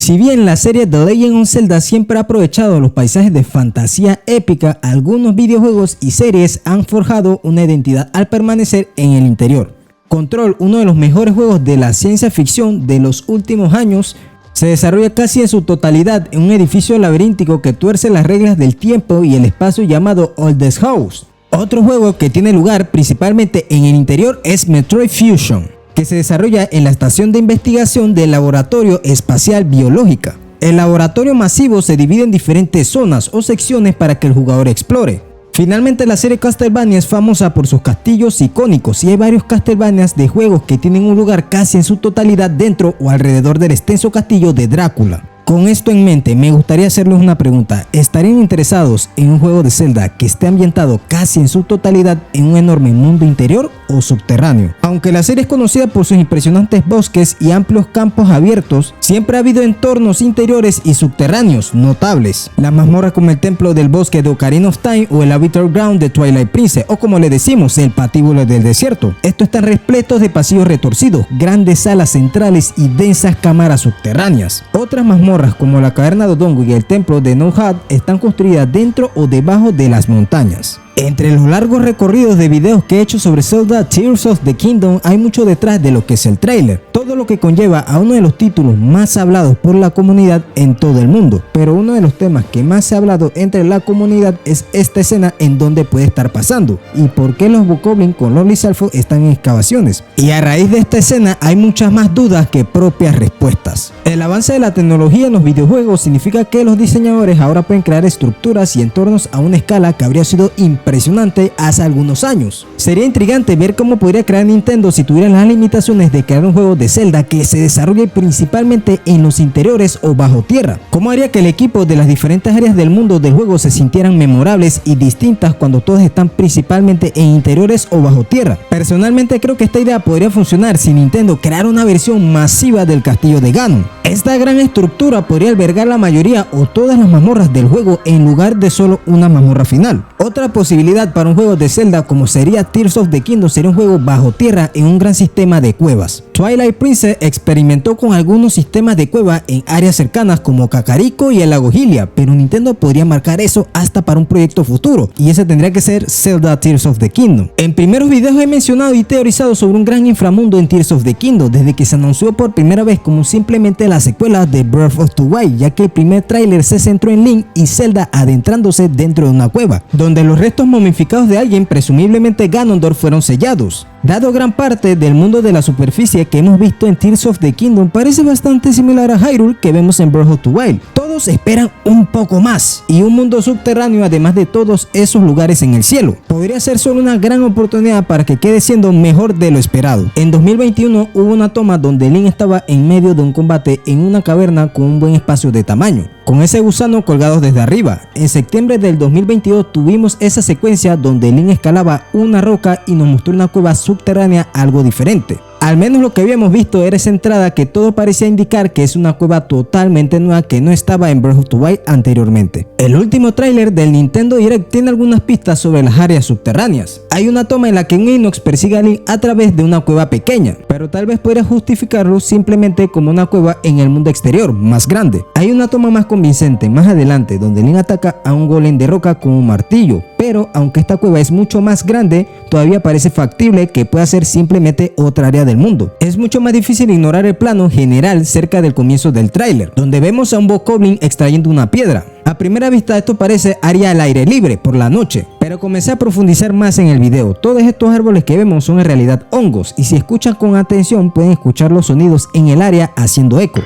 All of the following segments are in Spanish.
Si bien la serie The Legend of Zelda siempre ha aprovechado los paisajes de fantasía épica, algunos videojuegos y series han forjado una identidad al permanecer en el interior. Control, uno de los mejores juegos de la ciencia ficción de los últimos años, se desarrolla casi en su totalidad en un edificio laberíntico que tuerce las reglas del tiempo y el espacio llamado Oldest House. Otro juego que tiene lugar principalmente en el interior es Metroid Fusion, que se desarrolla en la estación de investigación del Laboratorio Espacial Biológica. El laboratorio masivo se divide en diferentes zonas o secciones para que el jugador explore. Finalmente, la serie Castlevania es famosa por sus castillos icónicos y hay varios Castlevanias de juegos que tienen un lugar casi en su totalidad dentro o alrededor del extenso castillo de Drácula. Con esto en mente, me gustaría hacerles una pregunta. ¿Estarían interesados en un juego de Zelda que esté ambientado casi en su totalidad en un enorme mundo interior o subterráneo? Aunque la serie es conocida por sus impresionantes bosques y amplios campos abiertos, siempre ha habido entornos interiores y subterráneos notables. Las mazmorras como el templo del bosque de Ocarina of Time o el Arbiter Ground de Twilight Princess, o como le decimos, el patíbulo del desierto. Estos están repletos de pasillos retorcidos, grandes salas centrales y densas cámaras subterráneas. Otras mazmorras como la caverna de Odongo y el templo de No-Hat están construidas dentro o debajo de las montañas. Entre los largos recorridos de videos que he hecho sobre Zelda Tears of the Kingdom hay mucho detrás de lo que es el tráiler, todo lo que conlleva a uno de los títulos más hablados por la comunidad en todo el mundo. Pero uno de los temas que más se ha hablado entre la comunidad es esta escena en donde puede estar pasando y por qué los Bokoblin con los Lizalfos están en excavaciones. Y a raíz de esta escena hay muchas más dudas que propias respuestas. El avance de la tecnología en los videojuegos significa que los diseñadores ahora pueden crear estructuras y entornos a una escala que habría sido impresionante hace algunos años. Sería intrigante ver cómo podría crear Nintendo si tuviera las limitaciones de crear un juego de Zelda que se desarrolle principalmente en los interiores o bajo tierra. ¿Cómo haría que el equipo de las diferentes áreas del mundo del juego se sintieran memorables y distintas cuando todas están principalmente en interiores o bajo tierra? Personalmente creo que esta idea podría funcionar si Nintendo creara una versión masiva del castillo de Ganon. Esta gran estructura podría albergar la mayoría o todas las mazmorras del juego en lugar de solo una mazmorra final. Otra posibilidad para un juego de Zelda como sería Tears of the Kingdom sería un juego bajo tierra en un gran sistema de cuevas. Twilight Princess experimentó con algunos sistemas de cueva en áreas cercanas como Kakariko y el lago Hylia, pero Nintendo podría marcar eso hasta para un proyecto futuro, y ese tendría que ser Zelda Tears of the Kingdom. En primeros videos he mencionado y teorizado sobre un gran inframundo en Tears of the Kingdom desde que se anunció por primera vez como simplemente la secuela de Breath of the Wild, ya que el primer tráiler se centró en Link y Zelda adentrándose dentro de una cueva, donde los restos momificados de alguien, presumiblemente Ganondorf, fueron sellados. Dado gran parte del mundo de la superficie que hemos visto en Tears of the Kingdom parece bastante similar a Hyrule que vemos en Breath of the Wild. Todos esperan un poco más y un mundo subterráneo además de todos esos lugares en el cielo. Podría ser solo una gran oportunidad para que quede siendo mejor de lo esperado. En 2021 hubo una toma donde Link estaba en medio de un combate en una caverna con un buen espacio de tamaño, con ese gusano colgado desde arriba. En septiembre del 2022 tuvimos esa secuencia donde Link escalaba una roca y nos mostró una cueva subterránea algo diferente. Al menos lo que habíamos visto era esa entrada que todo parecía indicar que es una cueva totalmente nueva que no estaba en Breath of the Wild anteriormente. El último tráiler del Nintendo Direct tiene algunas pistas sobre las áreas subterráneas. Hay una toma en la que un Inox persigue a Link a través de una cueva pequeña, pero tal vez podría justificarlo simplemente como una cueva en el mundo exterior, más grande. Hay una toma más convincente más adelante donde Link ataca a un golem de roca con un martillo, pero aunque esta cueva es mucho más grande, todavía parece factible que pueda ser simplemente otra área del mundo. Es mucho más difícil ignorar el plano general cerca del comienzo del tráiler, donde vemos a un Bokoblin extrayendo una piedra. A primera vista esto parece área al aire libre por la noche, pero comencé a profundizar más en el video. Todos estos árboles que vemos son en realidad hongos, y si escuchan con atención pueden escuchar los sonidos en el área haciendo eco,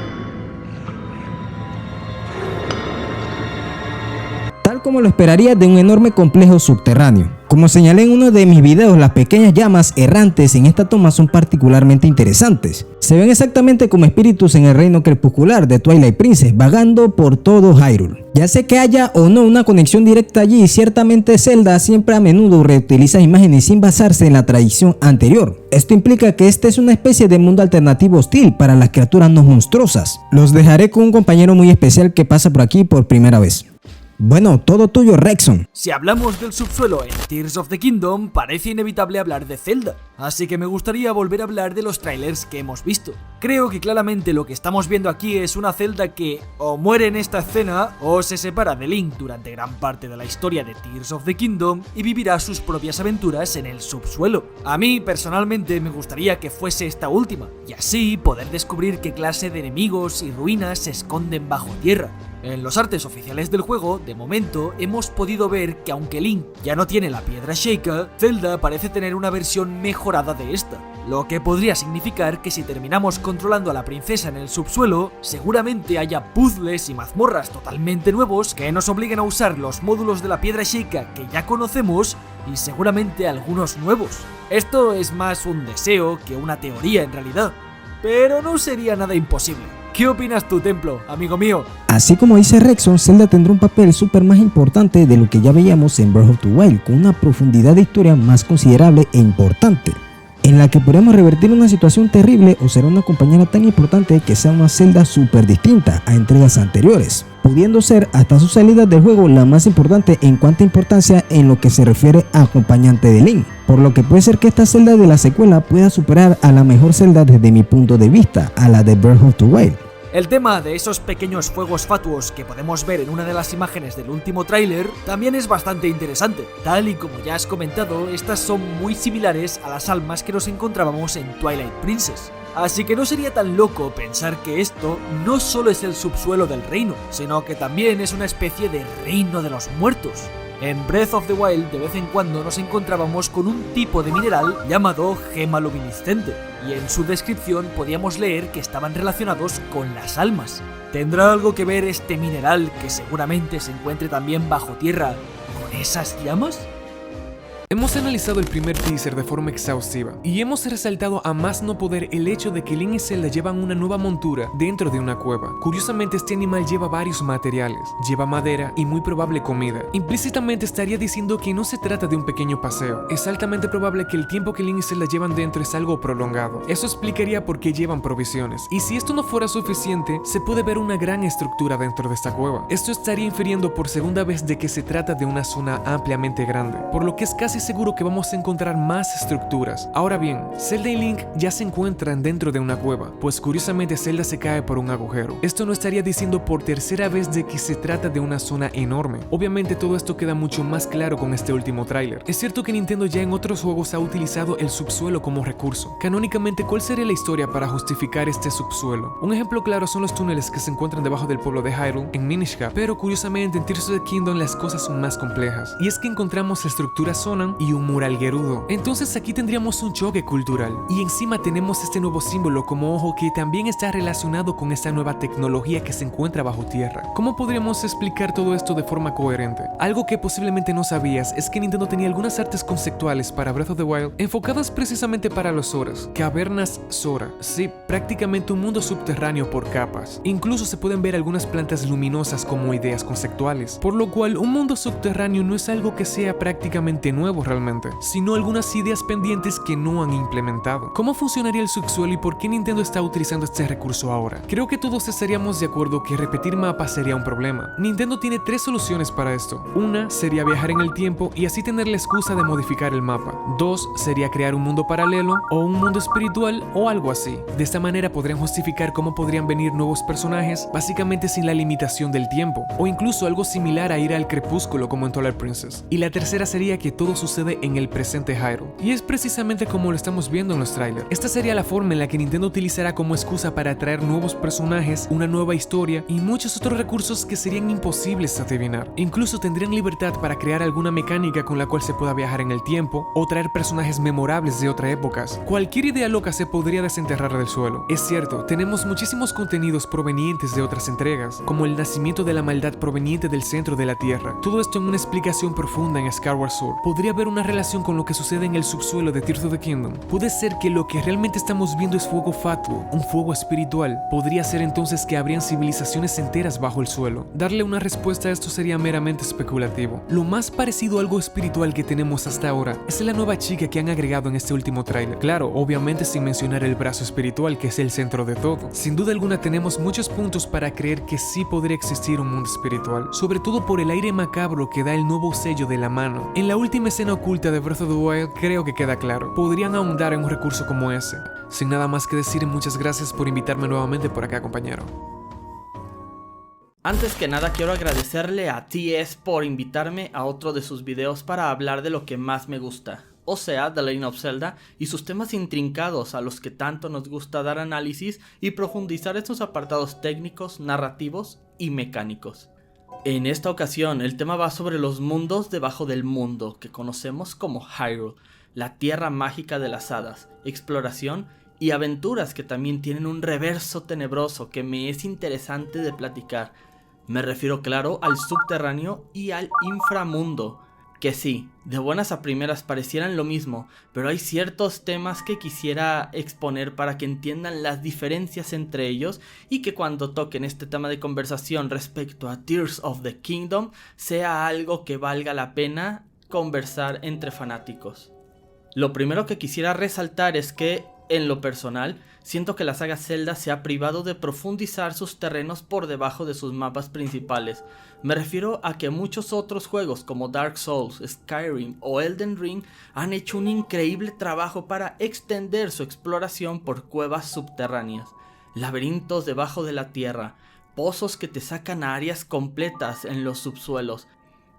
tal como lo esperaría de un enorme complejo subterráneo. Como señalé en uno de mis videos, las pequeñas llamas errantes en esta toma son particularmente interesantes. Se ven exactamente como espíritus en el reino crepuscular de Twilight Princess, vagando por todo Hyrule. Ya sé que haya o no una conexión directa allí, ciertamente Zelda siempre a menudo reutiliza imágenes sin basarse en la tradición anterior. Esto implica que este es una especie de mundo alternativo hostil para las criaturas no monstruosas. Los dejaré con un compañero muy especial que pasa por aquí por primera vez. Bueno, todo tuyo, Rexon. Si hablamos del subsuelo en Tears of the Kingdom, parece inevitable hablar de Zelda, así que me gustaría volver a hablar de los trailers que hemos visto. Creo que claramente lo que estamos viendo aquí es una Zelda que o muere en esta escena o se separa de Link durante gran parte de la historia de Tears of the Kingdom y vivirá sus propias aventuras en el subsuelo. A mí personalmente me gustaría que fuese esta última, y así poder descubrir qué clase de enemigos y ruinas se esconden bajo tierra. En los artes oficiales del juego, de momento, hemos podido ver que aunque Link ya no tiene la piedra Sheikah, Zelda parece tener una versión mejorada de esta, lo que podría significar que si terminamos controlando a la princesa en el subsuelo, seguramente haya puzzles y mazmorras totalmente nuevos que nos obliguen a usar los módulos de la piedra Sheikah que ya conocemos y seguramente algunos nuevos. Esto es más un deseo que una teoría en realidad, pero no sería nada imposible. ¿Qué opinas tú, Templo, amigo mío? Así como dice Rexon, Zelda tendrá un papel súper más importante de lo que ya veíamos en Breath of the Wild, con una profundidad de historia más considerable e importante, en la que podremos revertir una situación terrible o será una compañera tan importante que sea una Zelda súper distinta a entregas anteriores, pudiendo ser hasta su salida del juego la más importante en cuanto a importancia en lo que se refiere a acompañante de Link, por lo que puede ser que esta Zelda de la secuela pueda superar a la mejor Zelda desde mi punto de vista, a la de Breath of the Wild. El tema de esos pequeños fuegos fatuos que podemos ver en una de las imágenes del último tráiler también es bastante interesante. Tal y como ya has comentado, estas son muy similares a las almas que nos encontrábamos en Twilight Princess. Así que no sería tan loco pensar que esto no solo es el subsuelo del reino, sino que también es una especie de reino de los muertos. En Breath of the Wild de vez en cuando nos encontrábamos con un tipo de mineral llamado gema luminiscente, y en su descripción podíamos leer que estaban relacionados con las almas. ¿Tendrá algo que ver este mineral, que seguramente se encuentre también bajo tierra, con esas llamas? Hemos analizado el primer teaser de forma exhaustiva y hemos resaltado a más no poder el hecho de que Link y Zelda llevan una nueva montura dentro de una cueva. Curiosamente, este animal lleva varios materiales, lleva madera y muy probable comida. Implícitamente estaría diciendo que no se trata de un pequeño paseo. Es altamente probable que el tiempo que Link y Zelda llevan dentro es algo prolongado. Eso explicaría por qué llevan provisiones. Y si esto no fuera suficiente, se puede ver una gran estructura dentro de esta cueva. Esto estaría infiriendo por segunda vez de que se trata de una zona ampliamente grande, por lo que es casi seguro que vamos a encontrar más estructuras. Ahora bien, Zelda y Link ya se encuentran dentro de una cueva, pues curiosamente Zelda se cae por un agujero. Esto no estaría diciendo por tercera vez de que se trata de una zona enorme. Obviamente todo esto queda mucho más claro con este último tráiler. Es cierto que Nintendo ya en otros juegos ha utilizado el subsuelo como recurso. Canónicamente, ¿cuál sería la historia para justificar este subsuelo? Un ejemplo claro son los túneles que se encuentran debajo del pueblo de Hyrule en Minish Cap, pero curiosamente en Tears of the Kingdom las cosas son más complejas, y es que encontramos estructuras Zonan y un mural Gerudo. Entonces aquí tendríamos un choque cultural, y encima tenemos este nuevo símbolo como ojo que también está relacionado con esta nueva tecnología que se encuentra bajo tierra. ¿Cómo podríamos explicar todo esto de forma coherente? Algo que posiblemente no sabías es que Nintendo tenía algunas artes conceptuales para Breath of the Wild enfocadas precisamente para los Zoras, cavernas Zora. Sí, prácticamente un mundo subterráneo por capas. Incluso se pueden ver algunas plantas luminosas como ideas conceptuales, por lo cual un mundo subterráneo no es algo que sea prácticamente nuevo realmente, sino algunas ideas pendientes que no han implementado. ¿Cómo funcionaría el subsuelo y por qué Nintendo está utilizando este recurso ahora? Creo que todos estaríamos de acuerdo que repetir mapas sería un problema. Nintendo tiene tres soluciones para esto. Una sería viajar en el tiempo y así tener la excusa de modificar el mapa. Dos sería crear un mundo paralelo o un mundo espiritual o algo así. De esta manera podrían justificar cómo podrían venir nuevos personajes básicamente sin la limitación del tiempo, o incluso algo similar a ir al crepúsculo como en Twilight Princess. Y la tercera sería que todo sucede en el presente Hyrule, y es precisamente como lo estamos viendo en los trailers. Esta sería la forma en la que Nintendo utilizará como excusa para atraer nuevos personajes, una nueva historia y muchos otros recursos que serían imposibles de adivinar. Incluso tendrían libertad para crear alguna mecánica con la cual se pueda viajar en el tiempo o traer personajes memorables de otras épocas. Cualquier idea loca se podría desenterrar del suelo. Es cierto, tenemos muchísimos contenidos provenientes de otras entregas, como el nacimiento de la maldad proveniente del centro de la Tierra. Todo esto en una explicación profunda en Skyward Sword podría ver una relación con lo que sucede en el subsuelo de Tears of the Kingdom. Puede ser que lo que realmente estamos viendo es fuego fatuo, un fuego espiritual. Podría ser entonces que habrían civilizaciones enteras bajo el suelo. Darle una respuesta a esto sería meramente especulativo. Lo más parecido a algo espiritual que tenemos hasta ahora es la nueva chica que han agregado en este último tráiler. Claro, obviamente sin mencionar el brazo espiritual, que es el centro de todo. Sin duda alguna tenemos muchos puntos para creer que sí podría existir un mundo espiritual, sobre todo por el aire macabro que da el nuevo sello de la mano. En la última escena oculta de Breath of the Wild creo que queda claro. Podrían ahondar en un recurso como ese. Sin nada más que decir, muchas gracias por invitarme nuevamente por acá, compañero. Antes que nada quiero agradecerle a TS por invitarme a otro de sus videos para hablar de lo que más me gusta, o sea, The Legend of Zelda y sus temas intrincados a los que tanto nos gusta dar análisis y profundizar en sus apartados técnicos, narrativos y mecánicos. En esta ocasión el tema va sobre los mundos debajo del mundo que conocemos como Hyrule, la tierra mágica de las hadas, exploración y aventuras que también tienen un reverso tenebroso que me es interesante de platicar. Me refiero claro al subterráneo y al inframundo, que sí, de buenas a primeras parecieran lo mismo, pero hay ciertos temas que quisiera exponer para que entiendan las diferencias entre ellos y que cuando toquen este tema de conversación respecto a Tears of the Kingdom sea algo que valga la pena conversar entre fanáticos. Lo primero que quisiera resaltar es que, en lo personal, siento que la saga Zelda se ha privado de profundizar sus terrenos por debajo de sus mapas principales. Me refiero a que muchos otros juegos como Dark Souls, Skyrim o Elden Ring han hecho un increíble trabajo para extender su exploración por cuevas subterráneas, laberintos debajo de la tierra, pozos que te sacan a áreas completas en los subsuelos.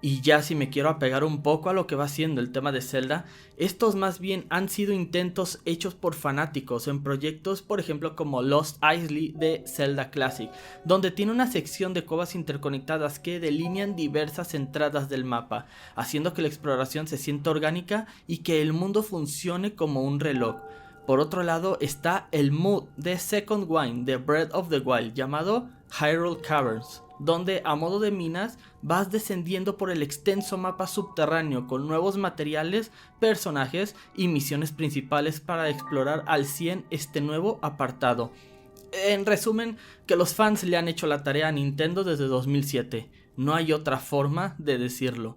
Y ya si me quiero apegar un poco a lo que va siendo el tema de Zelda, estos más bien han sido intentos hechos por fanáticos en proyectos por ejemplo como Lost Eisley de Zelda Classic, donde tiene una sección de cuevas interconectadas que delinean diversas entradas del mapa, haciendo que la exploración se sienta orgánica y que el mundo funcione como un reloj. Por otro lado está el mood de Second Wind de Breath of the Wild llamado Hyrule Caverns, donde a modo de minas vas descendiendo por el extenso mapa subterráneo con nuevos materiales, personajes y misiones principales para explorar al 100 este nuevo apartado. En resumen, que los fans le han hecho la tarea a Nintendo desde 2007, no hay otra forma de decirlo.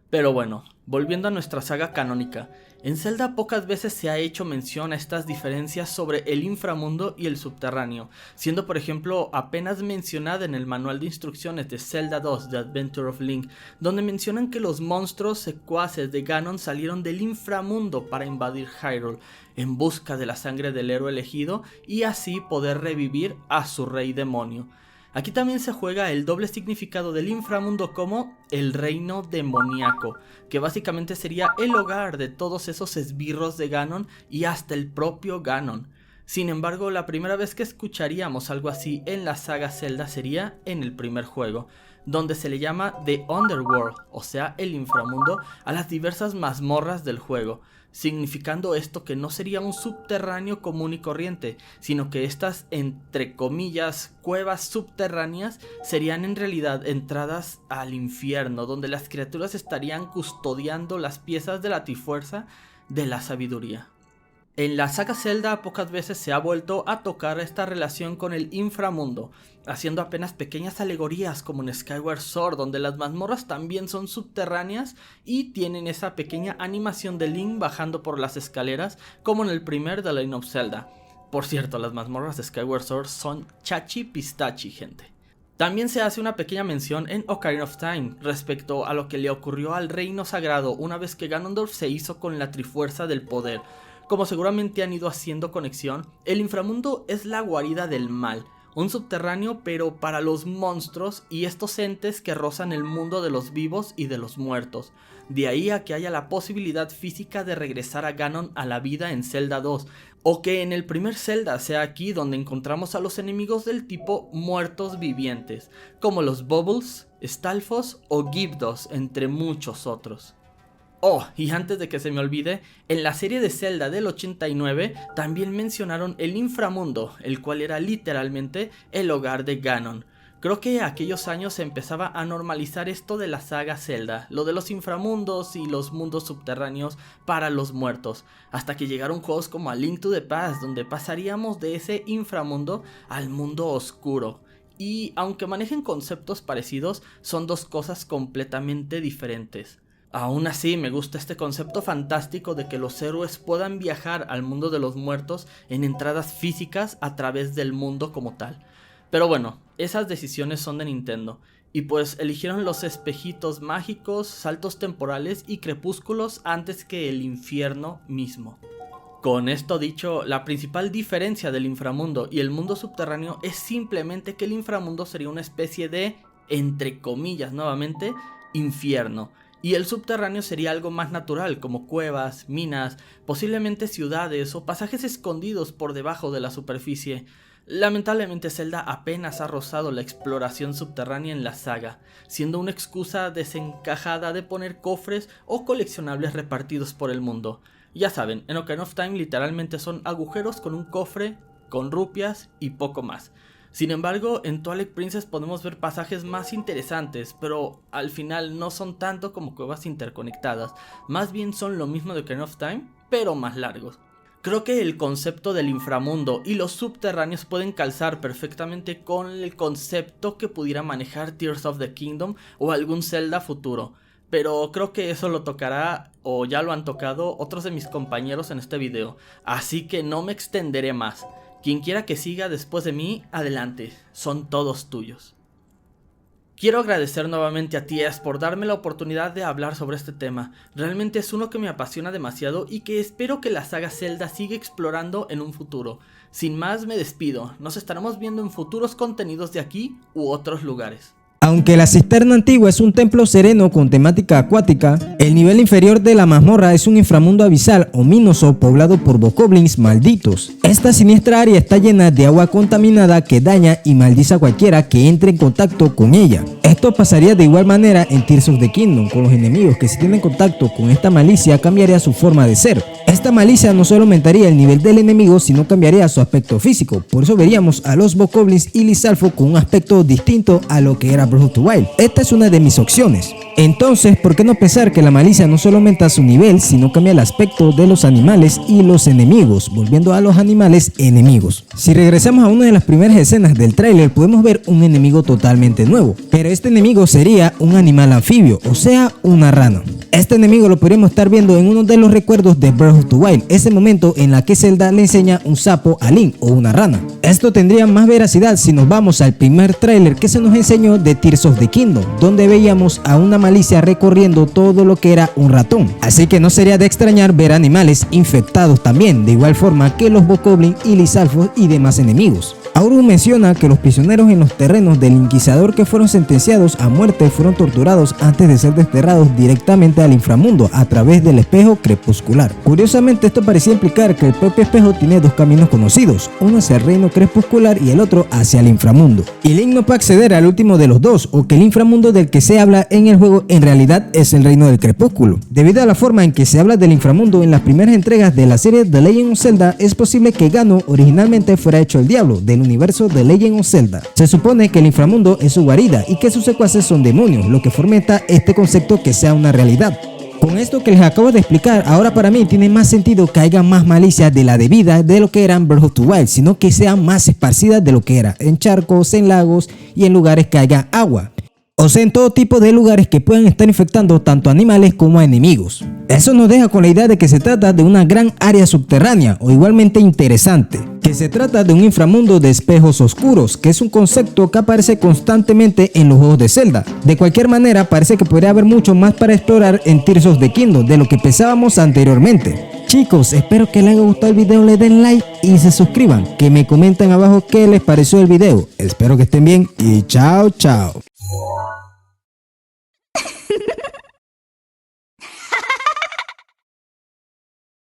Pero bueno, volviendo a nuestra saga canónica, en Zelda pocas veces se ha hecho mención a estas diferencias sobre el inframundo y el subterráneo, siendo por ejemplo apenas mencionada en el manual de instrucciones de Zelda 2 The Adventure of Link, donde mencionan que los monstruos secuaces de Ganon salieron del inframundo para invadir Hyrule, en busca de la sangre del héroe elegido y así poder revivir a su rey demonio. Aquí también se juega el doble significado del inframundo como el reino demoníaco, que básicamente sería el hogar de todos esos esbirros de Ganon y hasta el propio Ganon. Sin embargo, la primera vez que escucharíamos algo así en la saga Zelda sería en el primer juego, donde se le llama The Underworld, o sea el inframundo, a las diversas mazmorras del juego, significando esto que no sería un subterráneo común y corriente, sino que estas, entre comillas, cuevas subterráneas serían en realidad entradas al infierno, donde las criaturas estarían custodiando las piezas de la Trifuerza de la sabiduría. En la saga Zelda pocas veces se ha vuelto a tocar esta relación con el inframundo, haciendo apenas pequeñas alegorías como en Skyward Sword, donde las mazmorras también son subterráneas y tienen esa pequeña animación de Link bajando por las escaleras como en el primer The Legend of Zelda. Por cierto, las mazmorras de Skyward Sword son chachi pistachi, gente. También se hace una pequeña mención en Ocarina of Time respecto a lo que le ocurrió al reino sagrado una vez que Ganondorf se hizo con la Trifuerza del Poder. Como seguramente han ido haciendo conexión, el inframundo es la guarida del mal, un subterráneo pero para los monstruos y estos entes que rozan el mundo de los vivos y de los muertos. De ahí a que haya la posibilidad física de regresar a Ganon a la vida en Zelda 2, o que en el primer Zelda sea aquí donde encontramos a los enemigos del tipo muertos vivientes, como los Bubbles, Stalfos o Gyarados, entre muchos otros. Oh, y antes de que se me olvide, en la serie de Zelda del 89 también mencionaron el inframundo, el cual era literalmente el hogar de Ganon. Creo que aquellos años se empezaba a normalizar esto de la saga Zelda, lo de los inframundos y los mundos subterráneos para los muertos, hasta que llegaron juegos como A Link to the Past, donde pasaríamos de ese inframundo al mundo oscuro. Y aunque manejen conceptos parecidos, son dos cosas completamente diferentes. Aún así, me gusta este concepto fantástico de que los héroes puedan viajar al mundo de los muertos en entradas físicas a través del mundo como tal. Pero bueno, esas decisiones son de Nintendo, y pues eligieron los espejitos mágicos, saltos temporales y crepúsculos antes que el infierno mismo. Con esto dicho, la principal diferencia del inframundo y el mundo subterráneo es simplemente que el inframundo sería una especie de, entre comillas nuevamente, infierno. Y el subterráneo sería algo más natural, como cuevas, minas, posiblemente ciudades o pasajes escondidos por debajo de la superficie. Lamentablemente Zelda apenas ha rozado la exploración subterránea en la saga, siendo una excusa desencajada de poner cofres o coleccionables repartidos por el mundo. Ya saben, en Ocarina of Time literalmente son agujeros con un cofre, con rupias y poco más. Sin embargo, en Twilight Princess podemos ver pasajes más interesantes, pero al final no son tanto como cuevas interconectadas, más bien son lo mismo de Ocarina of Time, pero más largos. Creo que el concepto del inframundo y los subterráneos pueden calzar perfectamente con el concepto que pudiera manejar Tears of the Kingdom o algún Zelda futuro, pero creo que eso lo tocará, o ya lo han tocado, otros de mis compañeros en este video, así que no me extenderé más. Quien quiera que siga después de mí, adelante, son todos tuyos. Quiero agradecer nuevamente a TS por darme la oportunidad de hablar sobre este tema. Realmente es uno que me apasiona demasiado y que espero que la saga Zelda siga explorando en un futuro. Sin más, me despido. Nos estaremos viendo en futuros contenidos de aquí u otros lugares. Aunque la cisterna antigua es un templo sereno con temática acuática, el nivel inferior de la mazmorra es un inframundo abisal ominoso poblado por bokoblins malditos. Esta siniestra área está llena de agua contaminada que daña y maldice a cualquiera que entre en contacto con ella. Esto pasaría de igual manera en Tears of the Kingdom con los enemigos que si tienen contacto con esta malicia cambiaría su forma de ser. Esta malicia no solo aumentaría el nivel del enemigo sino cambiaría su aspecto físico, por eso veríamos a los bokoblins y Lizalfos con un aspecto distinto a lo que era Breath of the Wild. Esta es una de mis opciones. Entonces, ¿por qué no pensar que la malicia no solo aumenta su nivel, sino cambia el aspecto de los animales y los enemigos, volviendo a los animales enemigos? Si regresamos a una de las primeras escenas del tráiler, podemos ver un enemigo totalmente nuevo, pero este enemigo sería un animal anfibio, o sea, una rana. Este enemigo lo podríamos estar viendo en uno de los recuerdos de Breath of the Wild, ese momento en la que Zelda le enseña un sapo a Link o una rana. Esto tendría más veracidad si nos vamos al primer tráiler que se nos enseñó de Tears of the Kingdom, donde veíamos a una malicia recorriendo todo lo que era un ratón. Así que no sería de extrañar ver animales infectados también, de igual forma que los bokoblins y Lizalfos y demás enemigos. Auron menciona que los prisioneros en los terrenos del Inquisidor que fueron sentenciados a muerte fueron torturados antes de ser desterrados directamente al inframundo a través del espejo crepuscular. Curiosamente, esto parecía implicar que el propio espejo tiene dos caminos conocidos, uno hacia el reino crepuscular y el otro hacia el inframundo. Y Link no puede acceder al último de los dos, o que el inframundo del que se habla en el juego en realidad es el reino del crepúsculo. Debido a la forma en que se habla del inframundo en las primeras entregas de la serie The Legend of Zelda, es posible que Ganon originalmente fuera hecho el diablo del universo de Legend of Zelda. Se supone que el inframundo es su guarida y que sus secuaces son demonios, lo que fomenta este concepto que sea una realidad. Con esto que les acabo de explicar, ahora para mí tiene más sentido que haya más malicia de la debida de lo que eran Breath of the Wild, sino que sean más esparcidas de lo que era en charcos, en lagos y en lugares que haya agua. O sea, en todo tipo de lugares que puedan estar infectando tanto animales como a enemigos. Eso nos deja con la idea de que se trata de una gran área subterránea o igualmente interesante, que se trata de un inframundo de espejos oscuros, que es un concepto que aparece constantemente en los juegos de Zelda. De cualquier manera, parece que podría haber mucho más para explorar en Tears of the Kingdom de lo que pensábamos anteriormente. Chicos, espero que les haya gustado el video, le den like y se suscriban, que me comenten abajo qué les pareció el video. Espero que estén bien y chao chao.